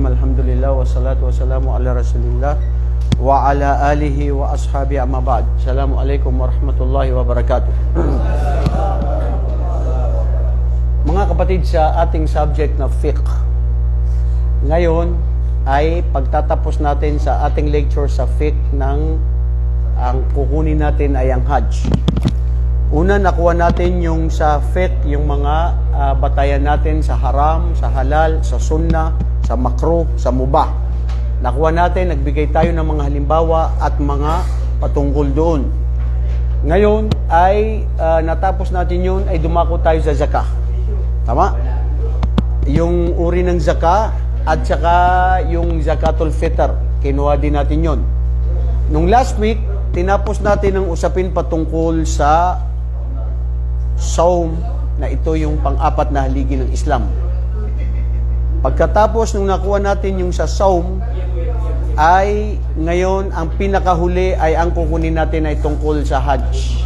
alhamdulillah, wassalatu wassalamu ala rasulillah wa ala alihi wa ashabi amma ba'd. Assalamualaikum warahmatullahi wabarakatuh. Mga kapatid, sa ating subject na fiqh, ngayon ay pagtatapos natin sa ating lecture sa fiqh ng ang kukunin natin ay ang hajj. Una, nakuha natin yung sa fiqh, yung mga batayan natin sa haram, sa halal, sa sunnah, sa makruh, sa mubah. Nakuha natin, nagbigay tayo ng mga halimbawa at mga patungkol doon. Ngayon ay natapos natin yun, ay dumako tayo sa zakah. Tama? Yung uri ng zakah at saka yung zakatul fitr, kinuha din natin yun. Nung last week, tinapos natin ang usapin patungkol sa saum, na ito yung pang-apat na haligi ng Islam. Pagkatapos nung nakuha natin yung sa saum, ay ngayon ang pinakahuli ay ang kukunin natin ay tungkol sa hajj.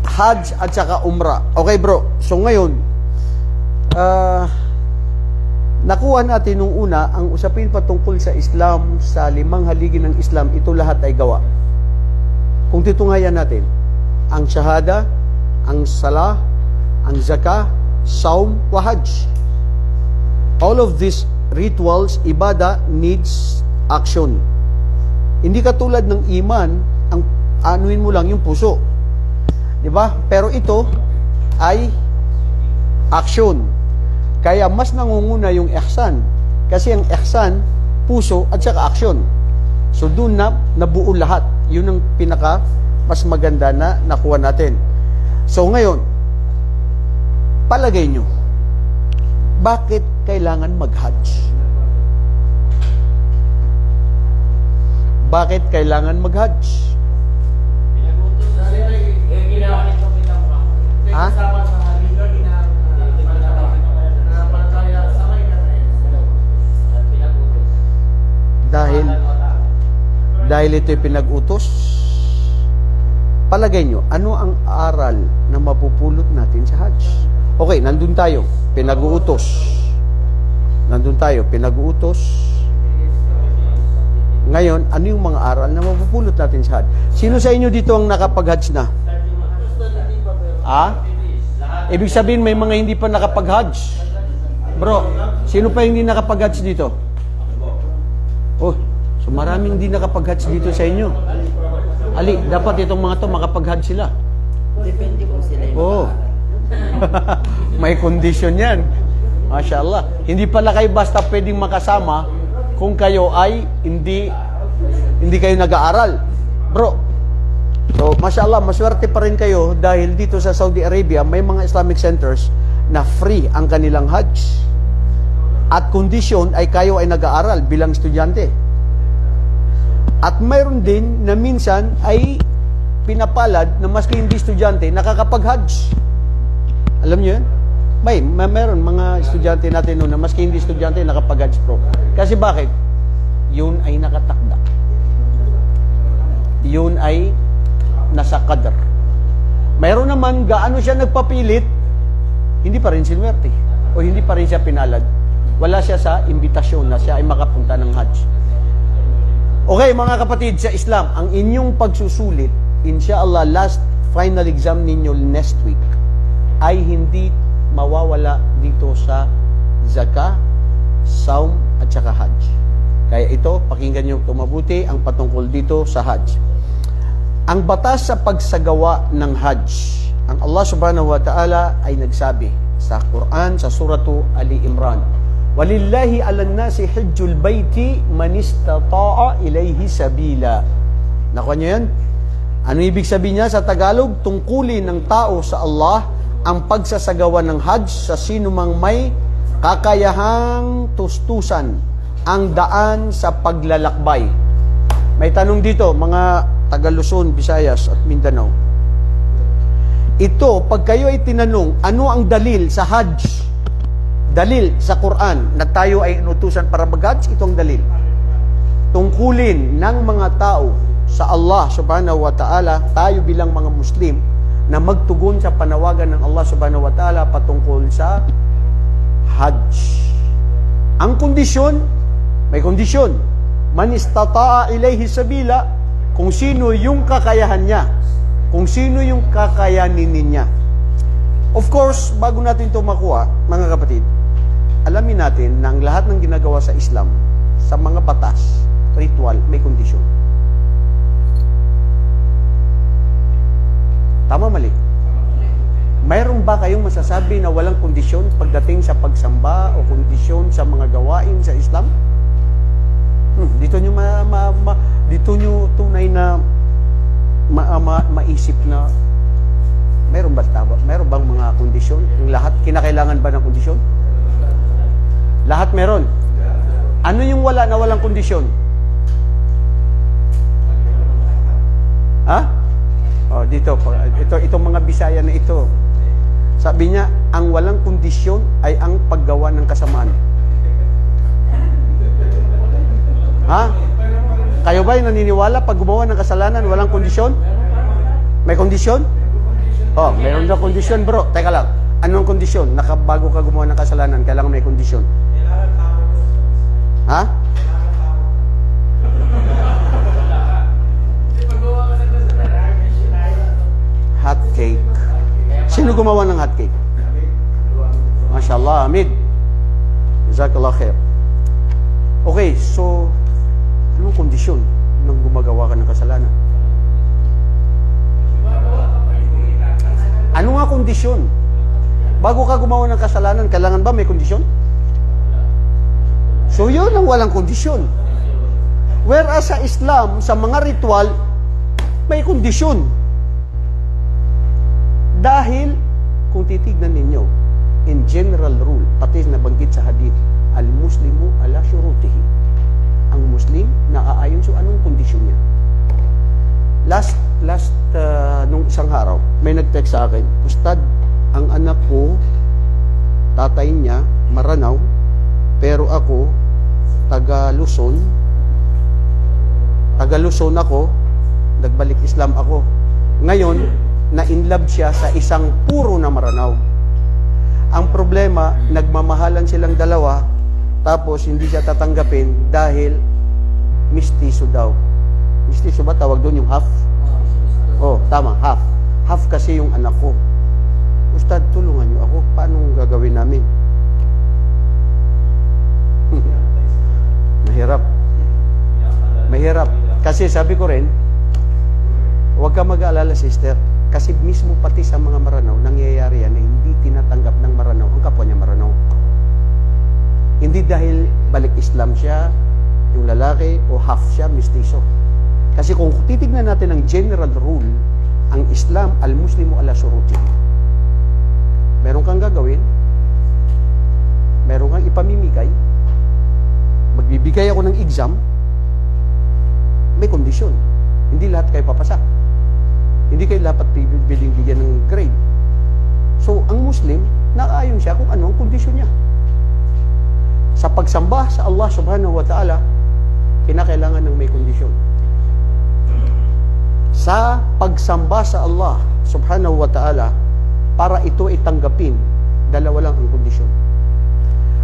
Hajj at saka umrah. Okay bro, so ngayon nakuha natin nung una ang usapin patungkol sa Islam, sa 5 haligi ng Islam, ito lahat ay gawa. Kung titungayan natin ang shahada, ang salah, ang zakah, saum, wa hajj. All of these rituals, ibada, needs action. Hindi katulad ng iman, ang anuin mo lang yung puso. 'Di ba? Pero ito ay action. Kaya mas nangunguna yung ihsan. Kasi ang ihsan, puso at saka action. So doon na nabuo lahat. Yun ang pinaka mas maganda na nakuha natin. So ngayon, palagay nyo, bakit kailangan mag-hajj? Bakit kailangan mag-hajj? Ha? Dahil ito'y pinag-utos. Palagay nyo, ano ang aral na mapupulot natin sa hajj? Okay, nandun tayo, pinag-uutos. Nandun tayo, pinag-uutos. Ngayon, ano yung mga aral na mapupulot natin sa hajj? Sino sa inyo dito ang nakapag-hajj na? Ibig sabihin may mga hindi pa nakapag-hajj. Bro, sino pa hindi nakapag-hajj dito? Oh, so maraming hindi nakapag-hajj dito sa inyo. Ali, dapat itong mga to makapag-hajj sila. Depende po sila. Oh. May condition yan. Mashallah. Hindi pala kayo basta pwedeng makasama kung kayo ay hindi kayo nag-aaral. Bro, so mashallah, maswerte pa rin kayo dahil dito sa Saudi Arabia may mga Islamic centers na free ang kanilang hajj. At condition ay kayo ay nag-aaral bilang estudyante. At mayroon din na minsan ay pinapalad na maski hindi estudyante, nakakapag-hajj. Alam niyo yun? Mayroon mga estudyante natin noon na maski hindi estudyante, nakapag-hajj pro. Kasi bakit? Yun ay nakatakda. Yun ay nasa qadr. Mayroon naman, gaano siya nagpapilit, hindi pa rin sinwerte. O hindi pa rin siya pinalad. Wala siya sa imbitasyon na siya ay makapunta ng hajj. Okay, mga kapatid, sa Islam, ang inyong pagsusulit, inshallah, last final exam ninyo next week, ay hindi mawawala dito sa zakah, saum, at saka hajj. Kaya ito, pakinggan nyo mabuti ang patungkol dito sa hajj. Ang batas sa pagsagawa ng hajj, ang Allah subhanahu wa ta'ala ay nagsabi sa Quran, sa suratu Ali Imran, walillahi 'alan nasi hajjul baiti man istata'a ilayhi sabila. Nakuha niyo yan? Ano ibig sabihin niya sa Tagalog? Tungkulin ng tao sa Allah ang pagsasagawa ng hajj sa sinumang may kakayahang tustusan ang daan sa paglalakbay. May tanong dito, mga taga Luzon, Visayas at Mindanao. Ito, pag kayo ay tinanong, ano ang dalil sa hajj? Dalil sa Quran na tayo ay inutusan para mag-hajj, itong dalil. Tungkulin ng mga tao sa Allah subhanahu wa ta'ala, tayo bilang mga Muslim, na magtugon sa panawagan ng Allah subhanahu wa ta'ala patungkol sa hajj. Ang kondisyon, may kondisyon. Man istata'a ilayhi sabila, kung sino yung kakayahan niya. Kung sino yung kakayanin niya. Of course, bago natin ito makuha, mga kapatid, alamin natin na ang lahat ng ginagawa sa Islam, sa mga batas, ritual, may kondisyon. Tama, mali? Mayroon ba kayong masasabi na walang kondisyon pagdating sa pagsamba o kondisyon sa mga gawain sa Islam? Dito nyo tunay na maisip na mayroon bang mga kondisyon? Yung lahat, kinakailangan ba ng kondisyon? Lahat meron. Ano yung wala na walang kondisyon? Ha? Oh, dito, itong mga Bisaya na ito. Sabi niya, ang walang kondisyon ay ang paggawa ng kasamaan. Ha? Kayo ba'y naniniwala pag gumawa ng kasalanan, walang kondisyon? May kondisyon? Oh, meron daw kondisyon, bro. Teka lang. Anong kondisyon? Bago ka gumawa ng kasalanan, kailangan may kondisyon. Ha? Hot cake. Sino gumawa ng hot cake? Mashallah, Hamid. Jazakallah khair. Okay, so anong kondisyon nang gumagawa ka ng kasalanan? Ano nga kondisyon? Bago ka gumawa ng kasalanan, kailangan ba may kondisyon? So yun ang walang kondisyon. Whereas sa Islam, sa mga ritual, may kondisyon. Dahil, kung titignan ninyo, in general rule, pati nabanggit sa hadith, al-Muslimu ala syurutihi. Ang Muslim, naaayon sa anong kondisyon niya. Nung isang araw, may nag-text sa akin, Ustad, ang anak ko, tatay niya, Maranao, pero ako, taga Luzon ako, nagbalik Islam ako. Ngayon, na-inlove siya sa isang puro na Maranao. Ang problema, nagmamahalan silang dalawa, tapos hindi siya tatanggapin dahil mistiso daw. Mistiso ba tawag doon yung half? Oh, tama, half. Half kasi yung anak ko. Ustad, tulungan niyo ako. Paano gagawin namin? Mahirap. Kasi sabi ko rin, huwag ka mag-aalala, sister. Kasi mismo pati sa mga Maranao, nangyayari yan na hindi tinatanggap ng Maranao ang kapwa niya Maranao. Hindi dahil balik Islam siya, yung lalaki, o half siya, mistiso. Kasi kung titignan natin ang general rule, ang Islam, al-Muslimu ala syurutihi. Meron kang gagawin, meron kang ipamimigay, magbibigay ako ng exam, may kondisyon. Hindi lahat kayo papasa. Hindi kayo dapat bigyan ng grade. So, ang Muslim, nakaayon siya kung ano ang kondisyon niya. Sa pagsamba sa Allah subhanahu wa ta'ala, kinakailangan ng may kondisyon. Sa pagsamba sa Allah subhanahu wa ta'ala, para ito itanggapin, dalawa lang ang kondisyon.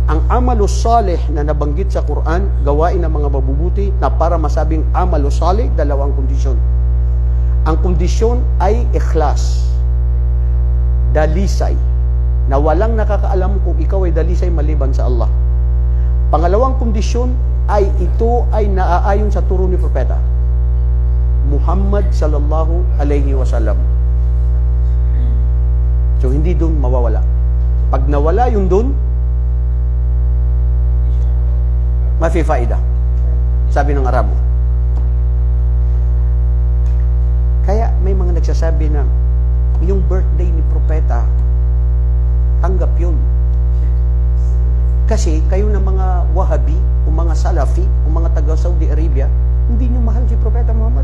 Ang amalus salih na nabanggit sa Quran, gawain ng mga mabubuti, na para masabing amalus salih, dalawang kondisyon. Ang kondisyon ay ikhlas, dalisay, na walang nakakaalam kung ikaw ay dalisay maliban sa Allah. Pangalawang kondisyon ay ito ay naaayon sa turo ni Propeta Muhammad sallallahu alaihi wasallam. So hindi doon mawawala. Pag nawala yung doon, mafi-faida, sabi ng Arabo. Kaya may mga nagsasabi na yung birthday ni Propeta, tanggap yun. Kasi kayo na mga Wahabi, o mga Salafi, o mga taga Saudi Arabia, hindi nyo mahal si Propeta Muhammad.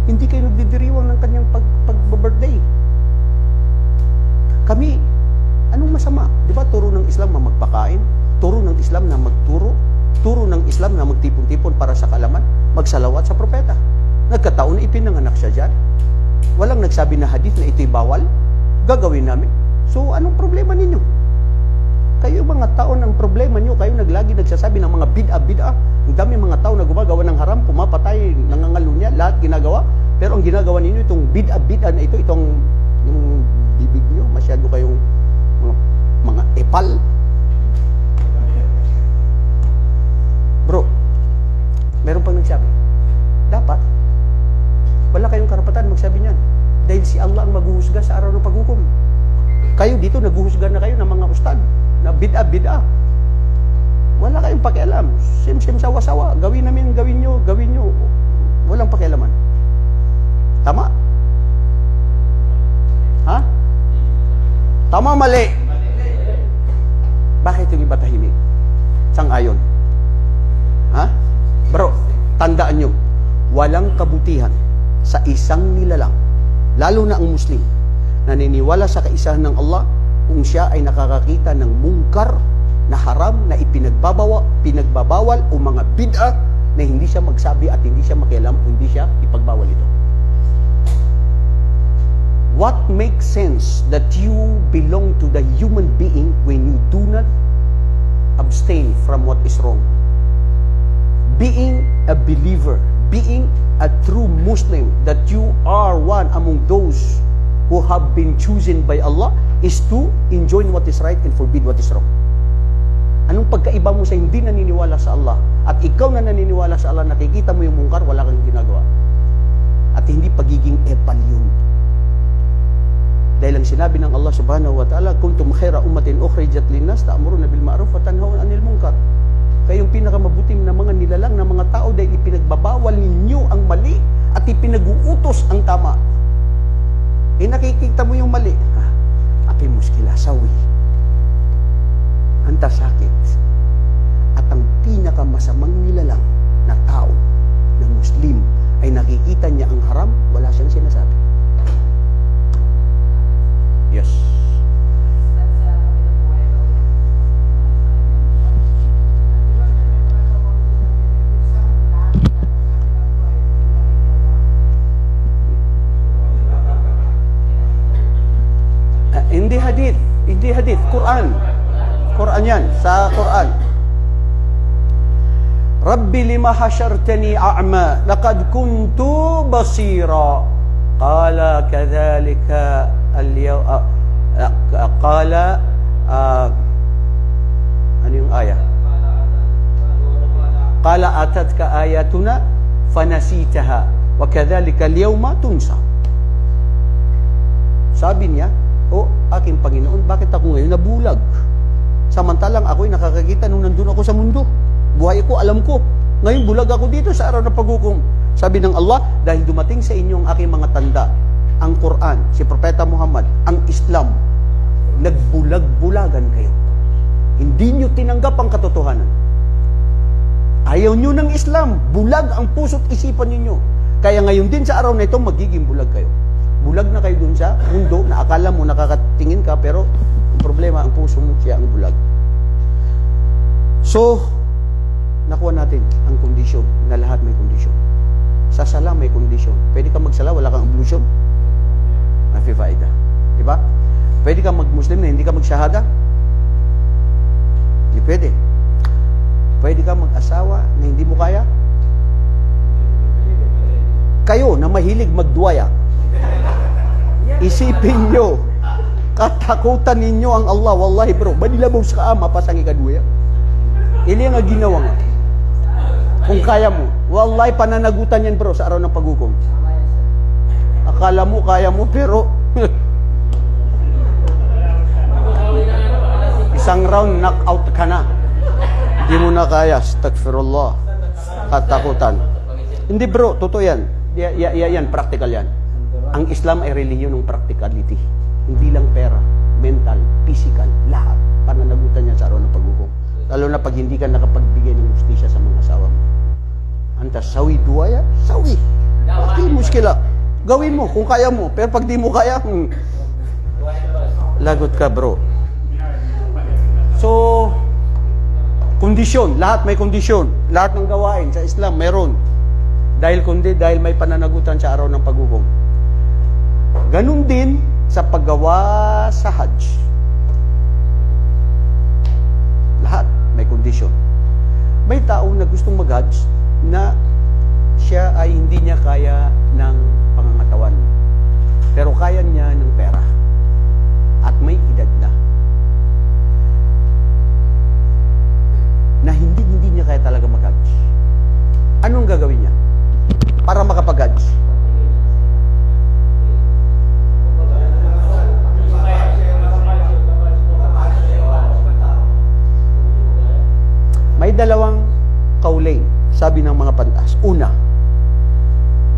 Hindi kayo nagdidiriwang ng kanyang pag-birthday. Kami, anong masama? Di ba turo ng Islam na magpakain? Turo ng Islam na magturo? Turo ng Islam na magtipon-tipon para sa kaalaman? Magsalawat sa Propeta. Nagkataon na ipinanganak siya dyan. Walang nagsabi na hadith na ito'y bawal. Gagawin namin. So, anong problema ninyo? Kayo mga taon, ang problema nyo, kayo naglagi nagsasabi ng mga bid'a. Ang dami mga tao na gumagawa ng haram, pumapatay, nangangalunya, lahat ginagawa. Pero ang ginagawa ninyo, itong bid'a na ito, itong yung bibig nyo, masyado kayong mga epal. Bro, meron pang nagsabi, dapat, wala kayong karapatan magsabi niyan. Dahil si Allah ang maghuhusga sa araw ng paghukom. Kayo dito, naghuhusga na kayo ng mga ustad na bid'a. Wala kayong pakialam. Sim-sim sawa-sawa. Gawin namin, gawin nyo. Walang pakialaman. Tama? Ha? Tama, mali. Bakit yung iba tahimik? Sang-ayon. Ha? Bro, tandaan nyo, walang kabutihan sa isang nilalang, lalo na ang Muslim, naniniwala sa kaisahan ng Allah kung siya ay nakakakita ng mungkar na haram na pinagbabawal o mga bid'a na hindi siya magsabi at hindi siya makialam, hindi siya ipagbawal ito. What makes sense that you belong to the human being when you do not abstain from what is wrong? Being a believer, being a true Muslim, that you are one among those who have been chosen by Allah, is to enjoin what is right and forbid what is wrong. Anong pagkaiba mo sa hindi naniniwala sa Allah at ikaw na naniniwala sa Allah, nakikita mo yung mungkar, wala kang ginagawa? At hindi pagiging epal yun. Dahil ang sinabi ng Allah subhanahu wa ta'ala, kuntum khaira ummatin ukhrijat linnas ta'muruna bil ma'ruf wa tanhauna 'anil munkar. Kayong pinakamabuting na mga nilalang na mga tao dahil ipinagbabawal ninyo ang mali at ipinag-uutos ang tama. Nakikita mo yung mali. Api muskila, sawi. Anta sakit. At ang pinakamasamang nilalang na tao, na Muslim, ay nakikita niya ang haram, wala siyang sinasabi. Yes. Hindi hadith, Quran yan, sa Quran. Rabbi lima hashartani a'ma laqad kuntu basira qala kadhalika qala ano yung ayah? Qala atatka ayatuna fanasitaha wa kadhalika al-yawma tunsa. Sabi niya, "O aking Panginoon, bakit ako ngayon nabulag? Samantalang ako'y nakakakita nung nandun ako sa mundo. Buhay ko, alam ko. Ngayon bulag ako dito sa araw ng paghukom." Sabi ng Allah, dahil dumating sa inyo ang aking mga tanda, ang Quran, si Propeta Muhammad, ang Islam, nagbulag-bulagan kayo. Hindi nyo tinanggap ang katotohanan. Ayaw nyo ng Islam. Bulag ang puso't isipan ninyo. Kaya ngayon din sa araw na ito, magiging bulag kayo. Bulag na kayo dun sa mundo na akala mo nakakatingin ka, pero ang problema, ang puso mo, siya ang bulag. So, nakuha natin ang kondisyon na lahat may kondisyon. Sa sala may kondisyon. Pwede ka magsala, wala kang ablution. Nafifaida. Diba? Pwede ka mag-Muslim na hindi ka mag-shahada? Hindi pwede. Pwede ka mag-asawa na hindi mo kaya? Kayo na mahilig magduwaya, isipin nyo, katakutan ninyo ang Allah. Wallahi bro, banilabog sa ama pasang ikaduya. Ili nga ginawa nga. Kung kaya mo, wallahi pananagutan yan bro sa araw ng paghukom. Akala mo kaya mo, pero isang round knockout ka na. Hindi mo na kaya. Astaghfirullah. Katakutan. Hindi bro, totoo yan. Yan, practical yan. Ang Islam ay relihiyon ng practicality. Hindi lang pera, mental, physical, lahat. Pananagutan yan sa araw ng paghukom. Lalo na pag hindi ka nakapagbigay ng justisya sa mga asawa mo. Anta sawi duwaya, sawi. Okay, muskila. Gawin mo kung kaya mo. Pero pag di mo kaya, lagot ka bro. So, kondisyon. Lahat may kondisyon. Lahat ng gawain sa Islam meron. Dahil may pananagutan sa araw ng paghukom. Ganun din sa paggawa sa Hajj. Lahat may kondisyon. May tao na gustong mag-Hajj na siya ay hindi niya kaya ng pangangatawan. Pero kaya niya ng pera. At may edad na. Na hindi niya kaya talaga mag-Hajj. Anong gagawin niya para makapag-Hajj? May dalawang kaulain, sabi ng mga pantas. Una,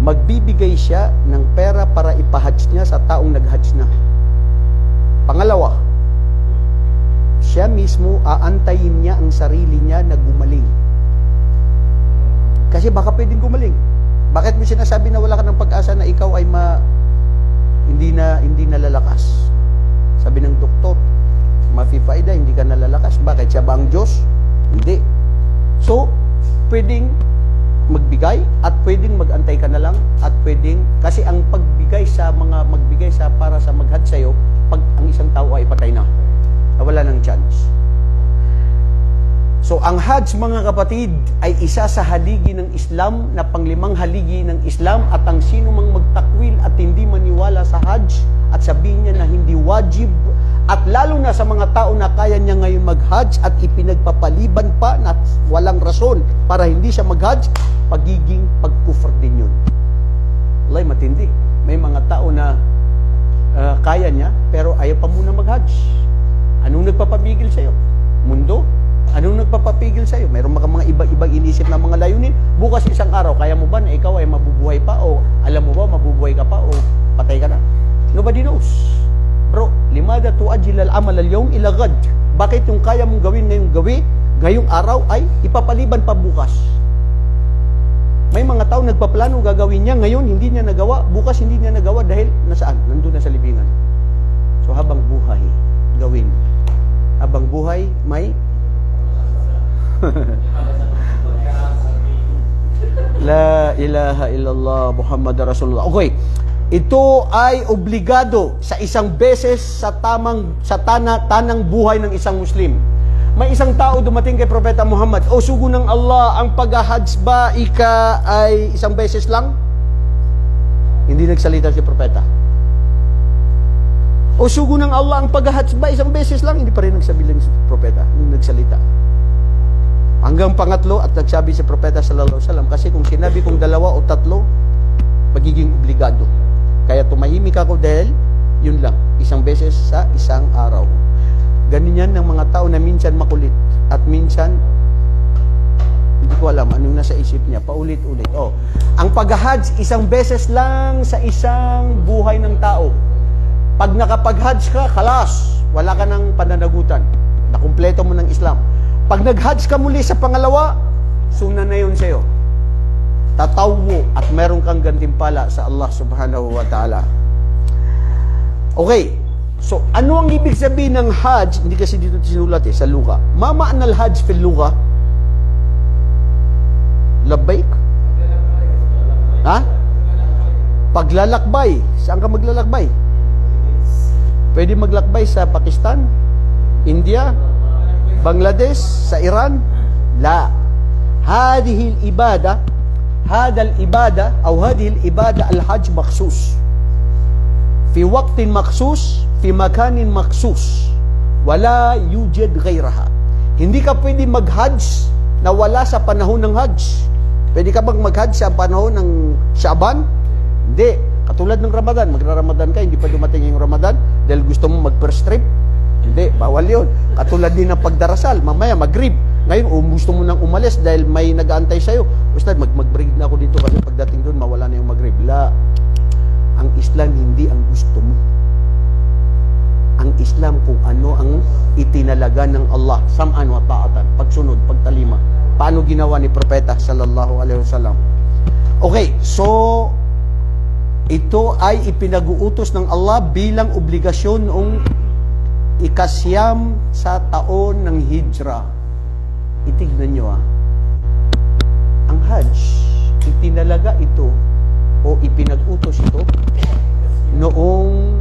magbibigay siya ng pera para ipahajj niya sa taong nag-hajj na. Pangalawa, siya mismo aantayin niya ang sarili niya na gumaling. Kasi baka pwedeng gumaling. Bakit mo sinasabi na wala ka ng pag-asa na ikaw ay hindi na lalakas? Sabi ng doktor, mafifaida, hindi ka nalalakas. Bakit? Siya ba ang Diyos? Hindi. So, pwedeng magbigay at pwedeng magantay ka na lang at pwedeng, kasi ang magbigay para sa mag-hajj sa'yo, pag ang isang tao ay patay na, wala ng chance. So, ang Hajj, mga kapatid, ay isa sa haligi ng Islam na panglimang haligi ng Islam, at ang sino mang magtakwil at hindi maniwala sa Hajj at sabihin niya na hindi wajib, at lalo na sa mga tao na kaya niya ngayon mag-Hajj at ipinagpapaliban pa na walang rason para hindi siya mag-Hajj, pagiging pagkufr din yun. Wallahi, matindi. May mga tao na kaya niya pero ayaw pa muna mag-Hajj. Anong nagpapapigil sa'yo? Mundo? Anong nagpapapigil sa'yo? Mayroon mga iba-ibang inisip na mga layunin. Bukas isang araw, kaya mo ba na ikaw ay mabubuhay pa? O alam mo ba, mabubuhay ka pa? O patay ka na? Nobody knows. Bro, limada tuajil al-amal al-yawm ila ghad. Bakit yung kaya mong gawin ngayong araw ay ipapaliban pa bukas? May mga tao nagpaplano gagawin niya, ngayon hindi niya nagawa, bukas hindi niya nagawa dahil nasaan? Nandun na sa libingan. So habang buhay, gawin. Habang buhay, may La ilaha illallah Muhammad Rasulullah. Okay. Ito ay obligado sa isang beses sa tanang buhay ng isang Muslim. May isang tao dumating kay Propeta Muhammad, "O sugo ng Allah, ang pag-hajj ba ay isang beses lang?" Hindi nagsalita si Propeta. "O sugo ng Allah, ang pag-hajj ba isang beses lang?" Hindi pa rin nagsabi lang si Propeta, hindi nagsalita. Hanggang pangatlo at nagsabi si Propeta sallallahu alaihi wasallam, kasi kung sinabi kong dalawa o tatlo, magiging obligado. Kaya tumahimik ako dahil yun lang, isang beses sa isang araw. Ganun yan ng mga tao na minsan makulit at minsan hindi ko alam anong nasa isip niya, paulit-ulit. Ang pag-hajj isang beses lang sa isang buhay ng tao. Pag nakapag-hajj ka, kalas, wala ka ng pananagutan. Nakumpleto mo ng Islam. Pag nag-hajj ka muli sa pangalawa, sunan na yun sa'yo. Tatawo at meron kang gantimpala sa Allah subhanahu wa ta'ala. Okay. So, ano ang ibig sabihin ng hajj? Hindi kasi dito sinulat sa luga. Ma ma'na al-hajj fil luga? Labbaik? Ha? Paglalakbay. Saan ka maglalakbay? Pwede maglakbay sa Pakistan, India, Bangladesh, sa Iran? La. Hadihil ibada, hadal ibada, o hadihil ibada al-hajj maksus. Fi waqtin maksus, fi makanin maksus. Wala yujad ghayraha. Hindi ka pwede mag-hajj na wala sa panahon ng hajj. Pwede ka bang mag-hajj sa panahon ng Shaaban? Hindi. Katulad ng Ramadan, magra-Ramadan ka, hindi pa dumating yung Ramadan dahil gusto mo mag-first trip. Hindi, bawal yun. Katulad din ng pagdarasal, mamaya mag-rib. Ngayon, gusto mo nang umalis dahil may nag-aantay sa'yo. Ustad, mag-break na ako dito kasi pagdating doon, mawala na yung mag-rib. La, ang Islam hindi ang gusto mo. Ang Islam kung ano ang itinalaga ng Allah, sam'an wa ta'atan, pagsunod, pagtalima. Paano ginawa ni Propeta sallallahu alaihi wasallam? Okay, so ito ay ipinag-uutos ng Allah bilang obligasyon noong ikasyam sa taon ng Hijra. Itignan nyo ang Hajj, itinalaga ito o ipinag-utos ito noong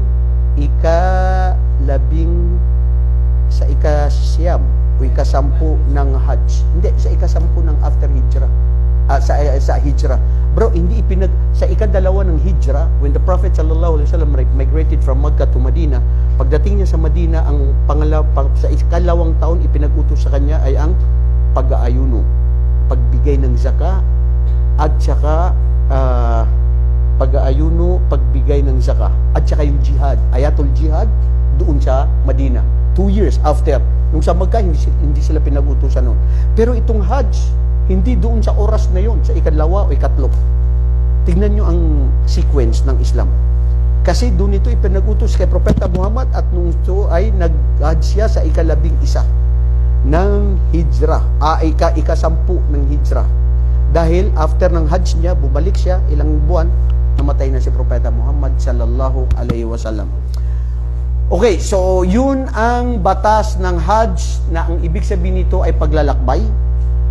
sa ikasyam o ikasampu ng Hajj. Hindi, sa ikasampu ng sa hijrah. Bro, hindi sa ikadalawa ng hijrah, when the Prophet sallallahu alaihi wasallam migrated from Makkah to Medina, pagdating niya sa Medina, sa ikalawang taon ipinag-utos sa kanya ay ang pag-aayuno, pagbigay ng zaka, at saka pag-aayuno, pagbigay ng zaka, at saka yung jihad, ayatul jihad, doon sa Medina. 2 years after. Nung sa Makkah, hindi sila pinag-utusan noon. Pero itong Hajj, hindi doon sa oras na yon, sa ikadalawa o ikatlo. Tingnan nyo ang sequence ng Islam. Kasi doon ito ipinag-utos kay Propeta Muhammad at nung ito ay nag-Hajj siya sa ika-11 ng hijrah, ika-10 ng hijrah. Dahil after ng Hajj niya, bumalik siya, ilang buwan, namatay na si Propeta Muhammad sallallahu alaihi wasallam. Okay, so yun ang batas ng Hajj na ang ibig sabihin nito ay paglalakbay.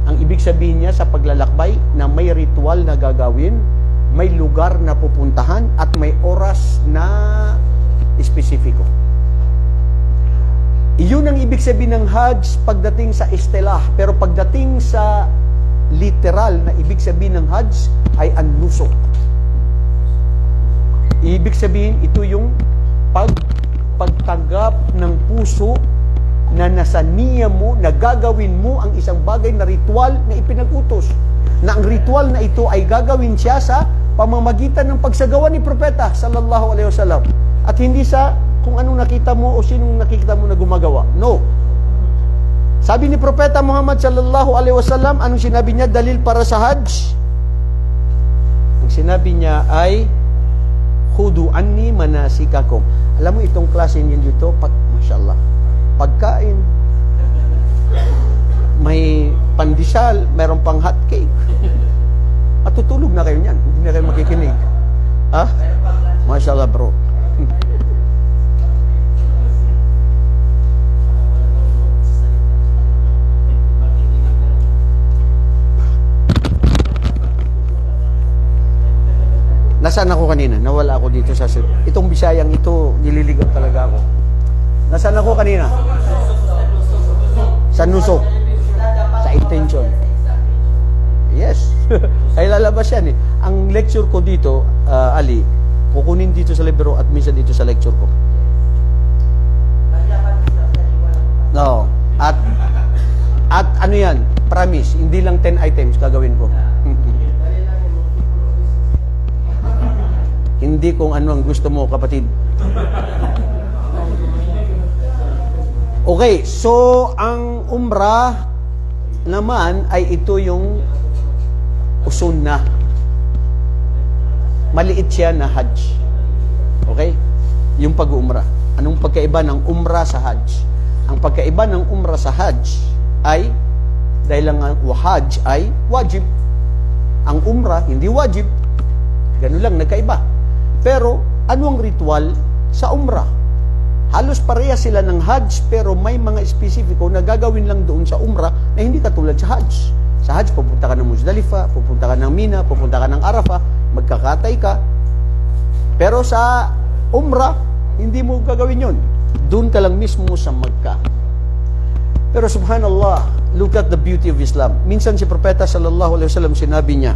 Ang ibig sabihin niya sa paglalakbay na may ritual na gagawin, may lugar na pupuntahan, at may oras na espesifiko. Iyon ang ibig sabihin ng Hajj pagdating sa istilah. Pero pagdating sa literal na ibig sabihin ng Hajj ay an-nusuk. Ibig sabihin, ito yung pagtanggap ng puso na nasa niya mo, na gagawin mo ang isang bagay na ritual na ipinag-utos. Na ang ritual na ito ay gagawin siya sa pamamagitan ng pagsagawa ni Propeta sallallahu alaihi wasallam. At hindi sa kung anong nakita mo o sinong nakikita mo na gumagawa. No. Sabi ni Propeta Muhammad sallallahu alaihi wasallam, anong sinabi niya dalil para sa Hajj? Ang sinabi niya ay khudu anni manasikakum. Alam mo itong klase niyo dito, mashallah, pagkain, may pandesal, mayroon pang hot cake. Matutulog na kayo niyan, hindi na kayo makikinig. Ha? Mashallah, bro. Nasaan ako kanina? Nawala ako dito sa... Itong Bisayang ito, nililigaw talaga ako. Nasaan ako kanina? Sa nusok. Sa intention. Yes. Ay lalabas yan eh. Ang lecture ko dito, Ali, kukunin dito sa libro at minsan dito sa lecture ko. No. At ano yan? Promise. Hindi lang 10 items gagawin ko. Hindi kung ano ang gusto mo, kapatid. Okay, so ang umrah naman ay ito yung sunnah. Maliit siya na Hajj. Okay? Yung pag-umrah. Anong pagkaiba ng umrah sa Hajj? Ang pagkaiba ng umrah sa Hajj ay, dahil lang ang Hajj ay wajib. Ang umrah, hindi wajib. Ganun lang, nagkaiba. Pero, ano ang ritual sa umrah? Halos parehas sila ng Hajj, pero may mga espesifiko na gagawin lang doon sa umrah na hindi katulad sa Hajj. Sa Hajj, pupunta ka ng Muzdalifah, pupunta ka ng Mina, pupunta ka ng Arafah, magkakatay ka. Pero sa umrah, hindi mo gagawin yun. Doon ka lang mismo sa Makkah. Pero subhanallah, look at the beauty of Islam. Minsan si Propeta sallallahu alaihi wasallam sinabi niya,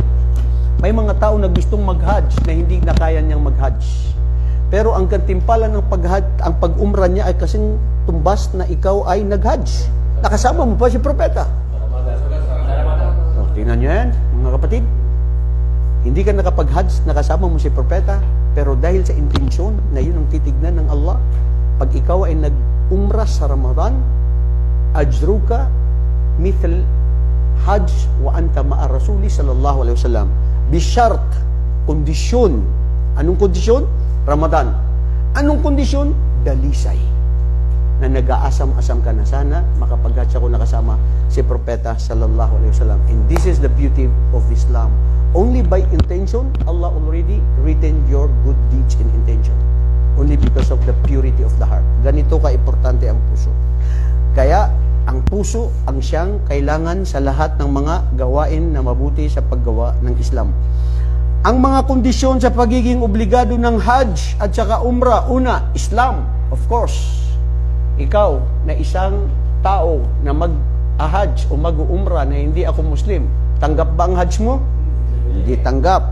may mga tao na gustong mag-Hajj na hindi na kaya niyang mag-Hajj. Pero ang kantimpalan ng ang pag-umrah niya ay kasing tumbas na ikaw ay nag-Hajj. Nakasama mo pa si Propeta. Tingnan niyo yan, mga kapatid. Hindi ka nakapag-Hajj, nakasama mo si Propeta, pero dahil sa intensyon na yun ang titignan ng Allah, pag ikaw ay nag-umrah sa Ramadan, ajruka mithl Hajj wa anta ma'a Rasuli sallallahu alaihi wasallam. Bishart, kondisyon. Anong kondisyon? Ramadan. Anong kondisyon? Dalisay. Na nag-aasam-asam ka na sana makapag-Hajj ako nakasama si Propeta sallallahu alaihi wasallam. And this is the beauty of Islam. Only by intention, Allah already written your good deeds in intention. Only because of the purity of the heart. Ganito ka-importante ang puso. Kaya, ang puso ang siyang kailangan sa lahat ng mga gawain na mabuti sa paggawa ng Islam. Ang mga kondisyon sa pagiging obligado ng Hajj at saka Umrah, una, Islam, of course. Ikaw na isang tao na mag-Hajj o mag-Umrah na hindi ako Muslim, tanggap ba ang Hajj mo? Hindi tanggap.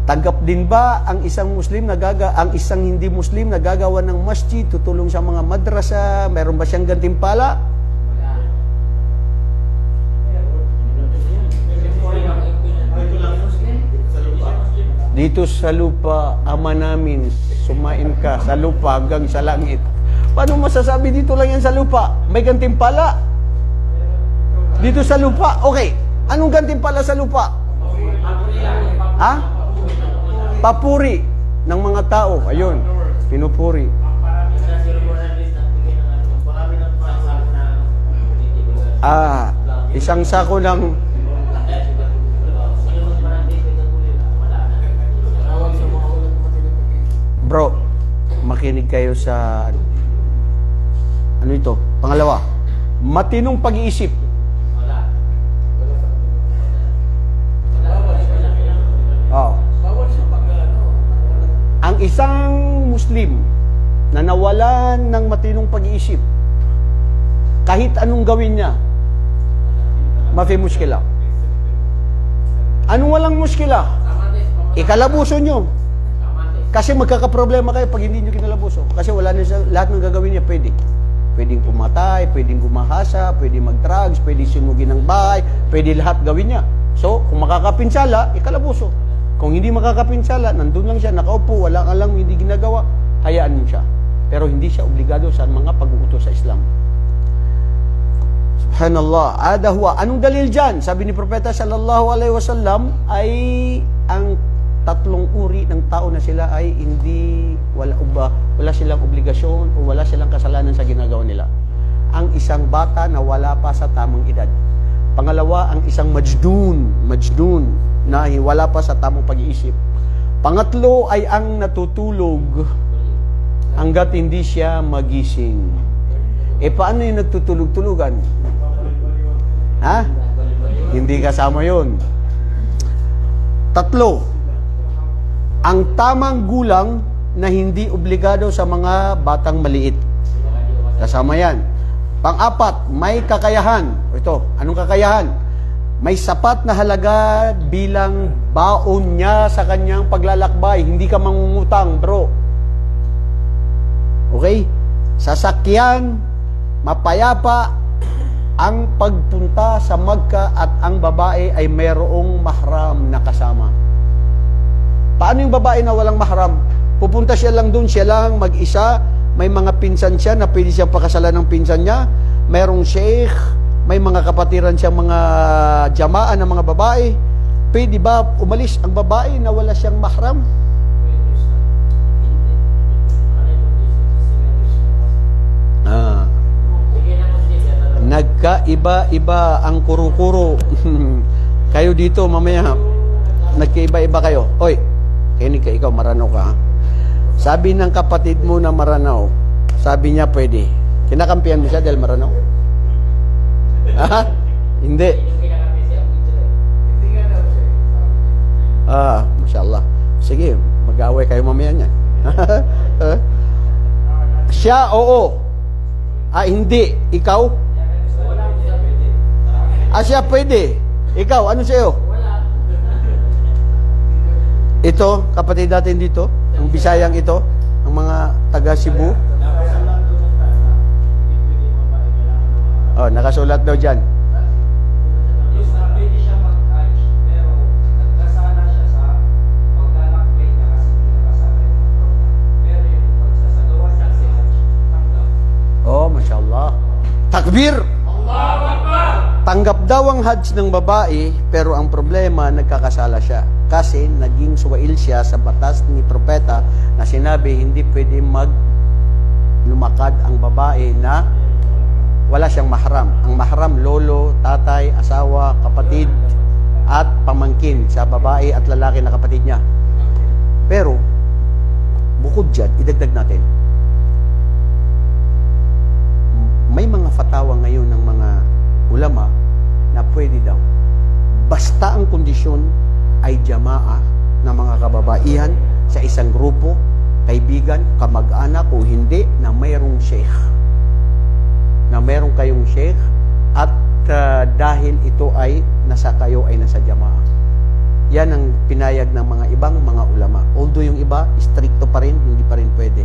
Tanggap din ba ang isang Muslim ang isang hindi Muslim nagagawa ng masjid, tutulong sa mga madrasa, meron ba siyang gantimpala? Dito sa lupa, Ama namin, sumain ka sa lupa hanggang sa langit. Paano masasabi dito lang yan sa lupa? May gantimpala. Dito sa lupa, okay. Anong gantimpala sa lupa? Ha? Papuri ng mga tao. Ayun, pinupuri. Isang sako ng bro, makinig kayo sa ano ito? Pangalawa, matinong pag-iisip. Oh. Ang isang Muslim na nawalan ng matinong pag-iisip, kahit anong gawin niya, mafi muskila. Anong walang muskila? Ikalabuso nyo. Kasi magkakaproblema kayo pag hindi nyo kinalabuso. Kasi wala na siya, lahat ng gagawin niya pwede. Pwedeng pumatay, pwedeng gumahasa, pwedeng mag-drugs, pwedeng sinugin ng bahay, pwede lahat gawin niya. So, kung makakapinsala, ikalabuso. Kung hindi makakapinsala, nandun lang siya, nakaupo, wala alam, hindi ginagawa, hayaan mo siya. Pero hindi siya obligado sa mga pag-uutos sa Islam. Subhanallah. Adahwa. Anong dalil dyan? Sabi ni Propeta sallallahu alaihi wasallam ay ang tatlong uri ng tao na sila ay hindi, wala silang obligasyon o wala silang kasalanan sa ginagawa nila. Ang isang bata na wala pa sa tamang edad. Pangalawa, ang isang majdun na wala pa sa tamang pag-iisip. Pangatlo ay ang natutulog hanggat hindi siya magising. Paano yung nagtutulog-tulugan? Ha? Hindi kasama yun. Tatlo, ang tamang gulang na hindi obligado sa mga batang maliit. Kasama yan. Pang-apat, may kakayahan. Ito, anong kakayahan? May sapat na halaga bilang baon niya sa kanyang paglalakbay. Hindi ka mangungutang, bro. Okay? Sasakyan, mapayapa ang pagpunta sa Magka at ang babae ay mayroong mahram na kasama. Paano yung babae na walang mahram? Pupunta siya lang doon, siya lang mag-isa, may mga pinsan siya na pwede siyang pakasalan ng pinsan niya, mayroong sheikh, may mga kapatiran siyang mga jamaan ng mga babae. Pwede ba umalis ang babae na wala siyang mahram? Nagkaiba-iba ang kuro-kuro. Kayo dito mamaya, nagkaiba-iba kayo. Oy, kinig ka, ikaw maranaw ka. Ha? Sabi ng kapatid mo na maranaw, sabi niya pwede. Kinakampihan mo siya dahil maranaw? Ha? Hindi. Mashallah. Sige, mag-away kayo mamaya niya. Siya, oo. Hindi. Ikaw? Siya pwede. Ikaw, ano sa'yo? Ito, kapatid natin dito, ang Bisayang ito, ang mga taga Cebu. Nakasulat daw dyan. Pwede siya mag-hajj, pero nagkasala siya sa paglalakbay na kasi pinakasala yung mga program. Pero yung pagsasagawa siya si hajj, tanggap. Mashallah. Takbir! Allahu Akbar! Tanggap daw ang hajj ng babae, pero ang problema, nagkakasala siya. Kasi naging suwail siya sa batas ni propeta na sinabi hindi pwede lumakad ang babae na wala siyang mahram. Ang mahram, lolo, tatay, asawa, kapatid, at pamangkin sa babae at lalaki na kapatid niya. Pero, bukod dyan, idagdag natin. May mga fatawa ngayon ng mga ulama na pwede daw. Basta ang kondisyon ay jamaa ng mga kababaihan sa isang grupo, kaibigan, kamag-anak o hindi, na mayroong sheikh. Na mayroong kayong sheikh at dahil ito ay nasa kayo ay nasa jamaa. Yan ang pinayag ng mga ibang mga ulama. Although yung iba, stricto pa rin, hindi pa rin pwede.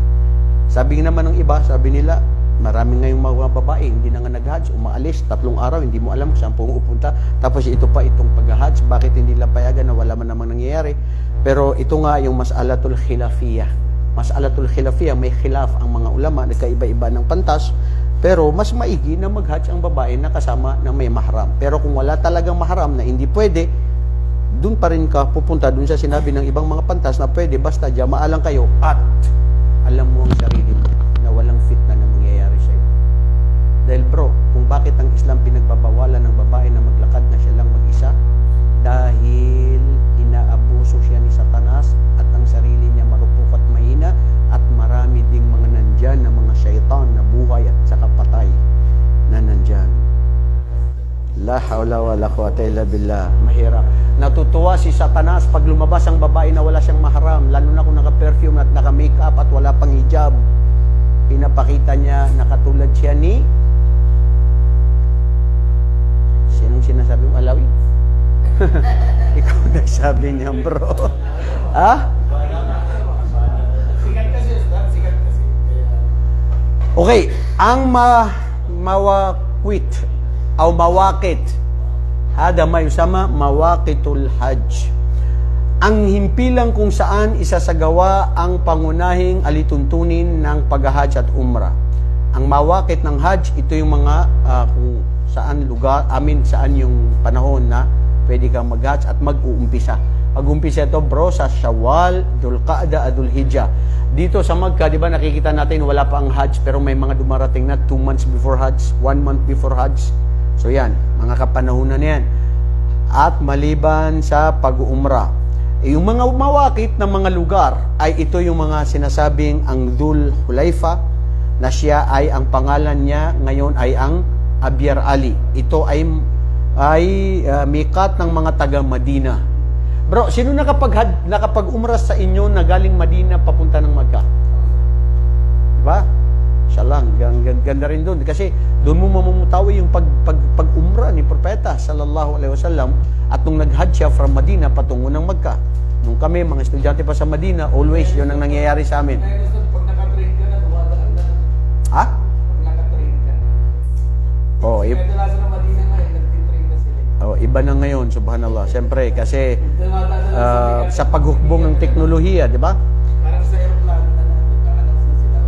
Sabi naman ng iba, sabi nila, marami ngayong mga babae, hindi na nga nag-hajj, umaalis, 3 araw, hindi mo alam kung saan pupunta. Tapos ito pa itong pag-hajj, bakit hindi nila payagan na wala man namang nangyayari? Pero ito nga yung mas'alatul khilafiyah. Mas'alatul khilafiyah, may khilaf ang mga ulama, nagkaiba-iba ng pantas, pero mas maigi na mag-hajj ang babae na kasama na may mahram. Pero kung wala talagang mahram na hindi pwede, dun pa rin ka pupunta dun sa sinabi ng ibang mga pantas na pwede, basta jamaa lang kayo at alam mo ang sarili mo na walang fitna na mangyayari sa'yo. Dahil bro, kung bakit ang Islam pinagbabawalan ng babae na maglakad na siya lang mag-isa, dahil inaabuso siya ni Satanas at ang sarili niya marupok at mahina at marami ding mga nandyan na mga syaitan na buhay at saka patay na nandyan. La hawla wa la quwata illa billah. Mahirap. Natutuwa si Satanas pag lumabas ang babae na wala siyang mahram, lalo na kung naka-perfume at naka-makeup at wala pang hijab. Pinapakita niya na katulad siya ni sinong sinasabi mo? Alawi? Ikaw nagsabi niya, bro. Ha? Okay, ang mawakwit o mawakit, hada may usama mawakitul hajj. Ang himpilang kung saan isasagawa ang pangunahing alituntunin ng pag-hajj at umrah. Ang mawakit ng hajj, ito yung mga kung saan lugar, saan yung panahon na pwede kang mag-hajj at mag-uumpisa. Mag-uumpisa ito bro sa Shawwal, Dhul-Qa'dah, Dhul-Hijjah. Dito sa Makkah, di ba nakikita natin wala pa ang hajj pero may mga dumarating na 2 months before hajj, 1 month before hajj. So yan, mga kapanahunan na yan. At maliban sa pag-uumra, yung mga mawakit ng mga lugar ay ito yung mga sinasabing ang Dhul Hulaifa na siya ay ang pangalan niya ngayon ay ang Abyar Ali. Ito ay mikat ng mga taga Madina. Bro, sino nakapag-umra sa inyo na galing Madina papunta ng Makkah? Diba? Siya lang. Ganda rin doon. Kasi doon mo mamumutawi yung pag-umra ni Propeta sallallahu alaihi wasallam at nung nag-hajj siya from Madina patungo ng Makkah. Nung kami, mga estudyante pa sa Madina, always yun ang nangyayari sa amin. Pag nakatrain ka na, dumadaan na. Ha? Pag nakatrain ka. Oh, Kadalasan ng Madina ngayon, nagtitrain na sila. oh, iba na ngayon, subhanallah. Siyempre, kasi sa paghukbong ng teknolohiya, di ba? Parang sa aeroplano na nagka-announce na sila.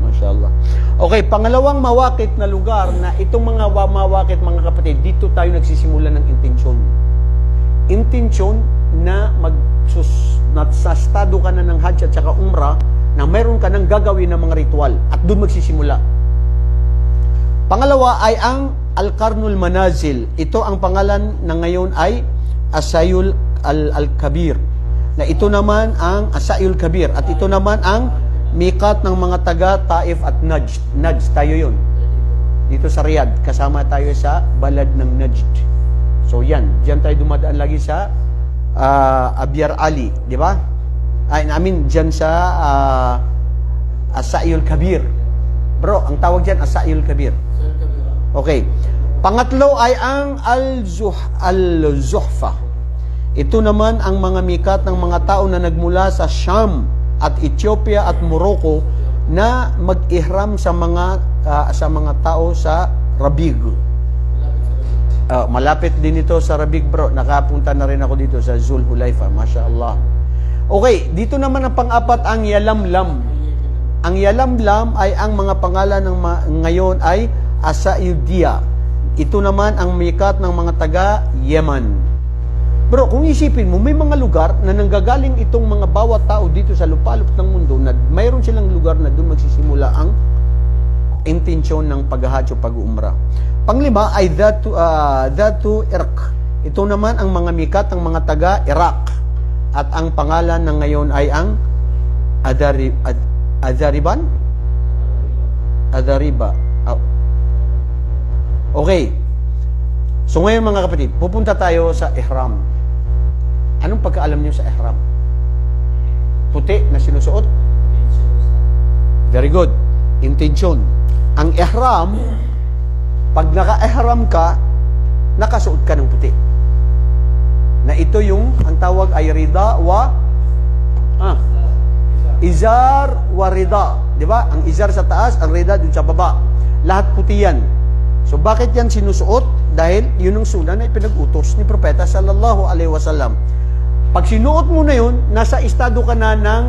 Mashallah. Okay, pangalawang mawakit na lugar na itong mga mawakit, mga kapatid, dito tayo nagsisimula ng intensyon. Intensyon na sa estado ka na ng hajj at saka umrah na mayroon ka nang gagawin ng mga ritual at doon magsisimula. Pangalawa ay ang Al-Qarnul Manazil. Ito ang pangalan na ngayon ay Asayul Al-Kabir. Na ito naman ang Asayul Kabir at ito naman ang mikat ng mga taga Taif at Najd. Najd, tayo yun. Dito sa Riyadh, kasama tayo sa balad ng Najd. So yan, diyan tayo dumadaan lagi sa Abyar Ali, di ba? Diyan sa Asayul Kabir. Bro, ang tawag diyan Asayul Kabir. Okay. Pangatlo ay ang Al-Zuhfa. Ito naman ang mga mikat ng mga tao na nagmula sa Sham at Ethiopia at Morocco na mag-ihram sa mga tao sa Rabig. Malapit din ito sa Rabig, bro. Nakapunta na rin ako dito sa Dhul Hulaifa. Mashallah. Okay, dito naman ang pang-apat ang Yalamlam. Ang Yalamlam ay ang mga pangalan ng ngayon ay Asayudia. Ito naman ang mikat ng mga taga Yemen. Bro, kung isipin mo, may mga lugar na nanggagaling itong mga bawat tao dito sa lupalop ng mundo na mayroon silang lugar na doon magsisimula ang intensyon ng pag-hajj o pag-umrah. Panglima ay Dhatu Irq. Ito naman ang mga mikat ng mga taga Iraq. At ang pangalan ng ngayon ay ang Adhariban? Adhariba. Okay. So ngayon mga kapatid, pupunta tayo sa ihram. Anong pagkaalam niyo sa ihram? Puti na sinusuot? Very good. Intensyon. Ang ihram, pag naka-ihram ka, nakasuot ka ng puti. Na ito yung, ang tawag ay rida wa, izar wa rida. Di ba? Ang izar sa taas, ang rida dun sa baba. Lahat puti yan. So bakit yan sinusuot? Dahil yun ang sunnah na ipinag-utos ni Propeta sallallahu alaihi wasallam. Pag sinuot mo na yun, nasa estado ka na ng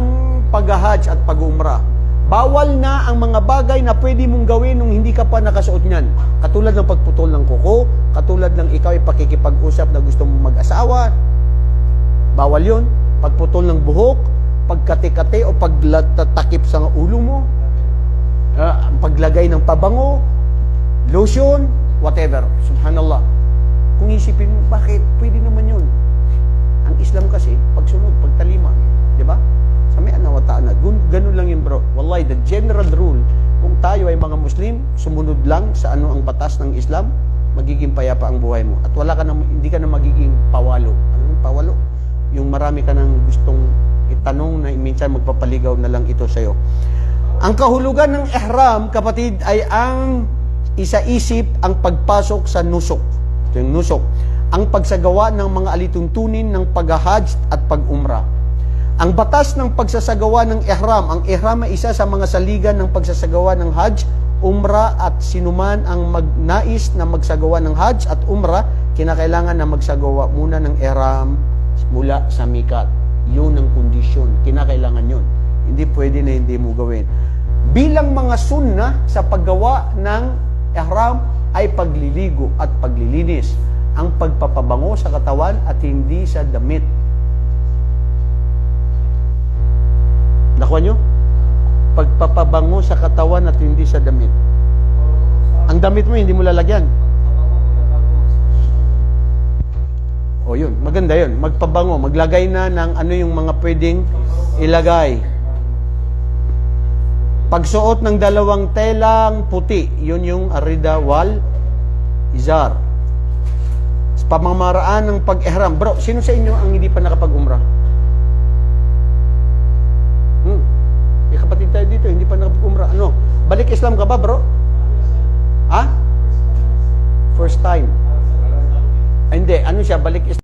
pag-hajj at pag-umrah. Bawal na ang mga bagay na pwede mong gawin nung hindi ka pa nakasuot niyan. Katulad ng pagputol ng kuko, katulad ng ikaw ay pakikipag-usap na gusto mong mag-asawa. Bawal yun. Pagputol ng buhok, pagkati-kati o pagtatakip sa ulo mo, paglagay ng pabango, lotion, whatever. Subhanallah. Kung isipin mo, bakit? Pwede naman yun. Ang Islam kasi, pagsunod, pagtalima. Di ba? Sa may anawataan na. Ganun lang yun, bro. Wallahi, the general rule, kung tayo ay mga Muslim, sumunod lang sa ano ang batas ng Islam, magiging payapa ang buhay mo. At wala ka na, hindi ka na magiging pawalo. Anong pawalo? Yung marami ka nang gustong itanong na minsan magpapaligaw na lang ito sa'yo. Ang kahulugan ng ihram, kapatid, ay ang isa-isip ang pagpasok sa nusok. Ito yung nusok. Ang pagsagawa ng mga alituntunin ng pag-hajj at pag-umrah. Ang batas ng pagsasagawa ng ihram. Ang ihram ay isa sa mga saligan ng pagsasagawa ng hajj, umrah at sinuman ang magnais na magsagawa ng hajj at umrah, kinakailangan na magsagawa muna ng ihram mula sa mikat. Yun ang kondisyon. Kinakailangan yun. Hindi pwede na hindi mo gawin. Bilang mga sunnah sa paggawa ng ihram ay pagliligo at paglilinis. Ang pagpapabango sa katawan at hindi sa damit. Nakuha nyo? Pagpapabango sa katawan at hindi sa damit. Ang damit mo, hindi mo lalagyan. O yun, maganda yun. Magpabango, maglagay na ng ano yung mga pwedeng ilagay. Pagsuot ng dalawang telang puti, yun yung arida wal izar. Sa pamamaraan ng pag-ihram. Bro, sino sa inyo ang hindi pa nakapag-umrah? May kapatid tayo dito, hindi pa nakapag-umrah. Ano? Balik Islam ka ba, bro? Ha? First time. Hindi, ano siya, balik Islam.